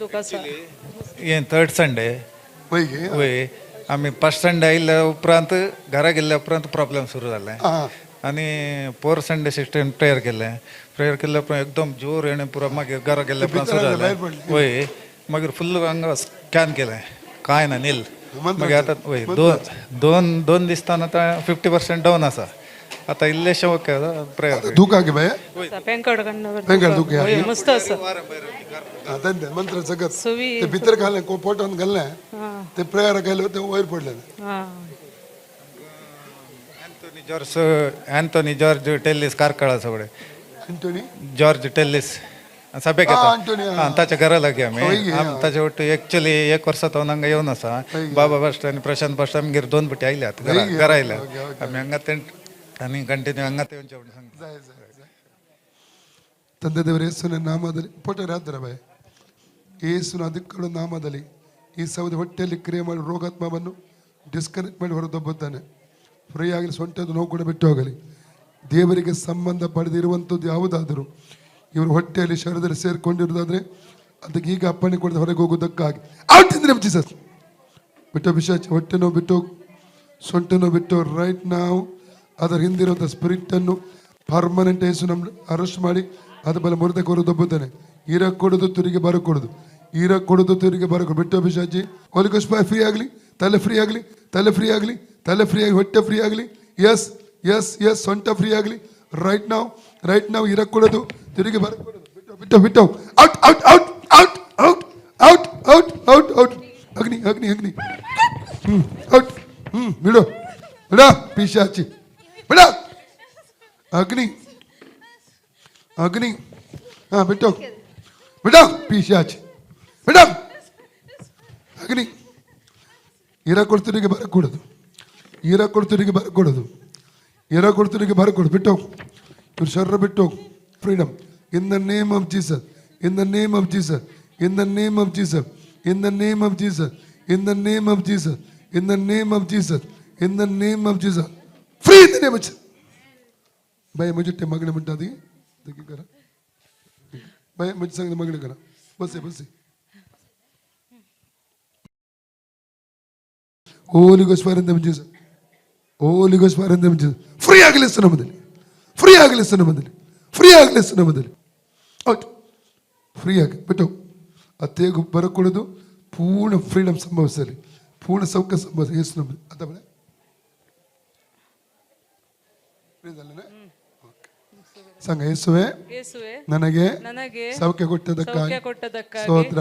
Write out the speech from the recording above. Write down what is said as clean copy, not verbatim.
तुका हें third Sunday वय वय आमी फर्स्ट संडे आयिल्ल्या उपरांत घरा गेल्ल्या उपरांत प्रॉब्लेम सुरू जालें आनी फोर संडे सिस्टम प्रेयर केल्या उपरांत एकदम जोर येणें पुरो मागीर घरा गेल्ल्या उपरांत सुरू जालें वय मागीर फुल्ल हांगा स्कॅन केलें कांय ना नील मागीर आतां वय दोन दिसताना आतां 50% डावन आसा आतां इल्लेशें ओके प्रेयर दुखा गे बाय पेंकड दुख मस्त आसा मंत्र सगळं सुवी ते भितर घाललें पोटान घाललें ते प्रेयर केले ते वयर पडले अँथोनी जॉर्ज टेल्लिस कारकळा सगळे एंटोनी जॉर्ज टेल्लिस सभेक येता ताच्या घरा लागी आमी ताचे वट्ट एक्चुअली 1 वर्स तो हांगा येवन आसा बाबा बाश्ट आनी प्रशांत बाश्ट आमगेर 2 फावटी आयल्यात घरा आयल्यात आमी हांगा ते आनी कंटिन्यू हांगा येवचें म्हणून सांगता ತಂದೆ ದೇವರ ಯೇಸುವಿನ ನಾಮದಲ್ಲಿ ಪೊಟ್ಟರಾದ್ರ ಬಾಯ್ ಯೇಸುವಿನ ಅಧಿಕೃತ ನಾಮದಲ್ಲಿ ಈ ಸೌದೆ ಹೊಟ್ಟೆಯಲ್ಲಿ ಕ್ರಿಯೆ ಮಾಡಿ ರೋಗಾತ್ಮವನ್ನು ಡಿಸ್ಕನೆಕ್ಟ್ ಮಾಡಿ ಹೊರದಬ್ಬುತ್ತಾನೆ ಫ್ರೀ ಆಗಲಿ ಸೊಂಟದ ನೋವು ಕೂಡ ಬಿಟ್ಟು ಹೋಗಲಿ ದೇವರಿಗೆ ಸಂಬಂಧ ಪಡೆದಿರುವಂಥದ್ದು ಯಾವುದಾದರೂ ಇವರು ಹೊಟ್ಟೆಯಲ್ಲಿ ಶರೀರದಲ್ಲಿ ಸೇರಿಕೊಂಡಿರೋದಾದ್ರೆ ಅದಕ್ಕೆ ಈಗ ಅಪ್ಪಣೆ ಕೊಡದೆ ಹೊರಗೆ ಹೋಗೋದಕ್ಕಾಗಿ ಔಟ್ ಜೀಸಸ್ ಬಿಟ್ಟು ಪಿಶಾಚಿ ಹೊಟ್ಟೆ ನೋವು ಬಿಟ್ಟು ಸೊಂಟ ನೋವು ಬಿಟ್ಟು ರೈಟ್ ನಾವು ಅದರ ಹಿಂದಿರುವಂಥ ಸ್ಪಿರಿಟನ್ನು ಪರ್ಮನೆಂಟ್ ಯೇಸು ನಮ್ಮ ಅರೆಸ್ಟ್ ಮಾಡಿ ಅದು ಬಲ ಮುರಿದಕ್ಕೆ ಹೊರದಬ್ಬುತ್ತಾನೆ ಈರ ಕೊಡೋದು ತುರಿಗೆ ಬರಕೊಡೋದು ಈರ ಕೊಡೋದು ತುರಿಗೆ ಬರಕೊಡು ಬಿಟ್ಟು ಪಿಶಾಚಿ ಹೋಲಿಗೋಸ್ ಫ್ರೀ ಆಗಲಿ ತಲೆ ಫ್ರೀ ಆಗಲಿ ತಲೆ ಫ್ರೀ ಆಗಲಿ ತಲೆ ಫ್ರೀ ಆಗಿ ಹೊಟ್ಟೆ ಫ್ರೀ ಆಗಲಿ ಎಸ್ ಎಸ್ ಎಸ್ ಸೊಂಟ ಫ್ರೀ ಆಗಲಿ ರೈಟ್ ನಾವು ಇರಕ್ಕೆ ಕೊಡೋದು ತಿರುಗಿ ಬರಕೊಡೋದು ಬಿಟ್ಟು ಬಿಟ್ಟು out out out out out out out out out ಅಗ್ನಿ ಅಗ್ನಿ ಅಗ್ನಿ ಔಟ್ ಬಿಡು ಬಿಡ ಪಿಶಾಚಿ ಬಿಡ ಅಗ್ನಿ ಅಗ್ನಿ ಬಿಟ್ಟು ಬಿಡ ಪಿಶಾಚಿ ಬಿಡ ಅಗ್ನಿ ಇರ ಕೊಡ್ತಿರಿಗೆ ಬರಕೊಡೋದು ಈರ ಕೊಡ್ತಿರಿಗೆ ಬರಕೊಡೋದು ಇರ ಕೊಡ್ತಿರಿಗೆ ಬರಕೊಡು ಬಿಟ್ಟು ಇವ್ರು ಶರ್ರ ಬಿಟ್ಟು freedom in the name of Jesus in the name of Jesus in the name of Jesus in the name of Jesus in the name of Jesus in the name of Jesus in the name of Jesus free in the name of ಭಯ ಮುಜುಟ್ಟೆ ಮಗನ ಮುಟ್ಟಾದಿ ಕರ ಭಯ ಮುಜ ಸಂಗ ಮಗನ ಕರ ಬಸ್ಸೆ Holy Ghost fire in them Jesus. Holy Ghost fire in them Jesus. Free ಆಗಲಿ ಸನಮದಲ್ಲಿ free ಆಗಲಿ ಸನಮದಲ್ಲಿ free ಆಗಲಿ ಸನಮದಲ್ಲಿ ಔಟ್ ಫ್ರೀ ಆಗಿ ಬಿಟ್ಟು ಅತ್ತೇಗು ಬರಕೊಡೋದು ಪೂರ್ಣ ಫ್ರೀಡಮ್ ಸಂಭವಿಸಲಿ ಪೂರ್ಣ ಸೌಖ್ಯ ಸಂಭವಿಸಲಿ ಯೇಸು ನಮ್ಮಲ್ಲಿ ಅಥವಾ ಸಂಘ ಯೇಸುವೆ ನನಗೆ ಸೌಖ್ಯ ಕೊಟ್ಟದಕ್ಕಾಗಿ ಸ್ತೋತ್ರ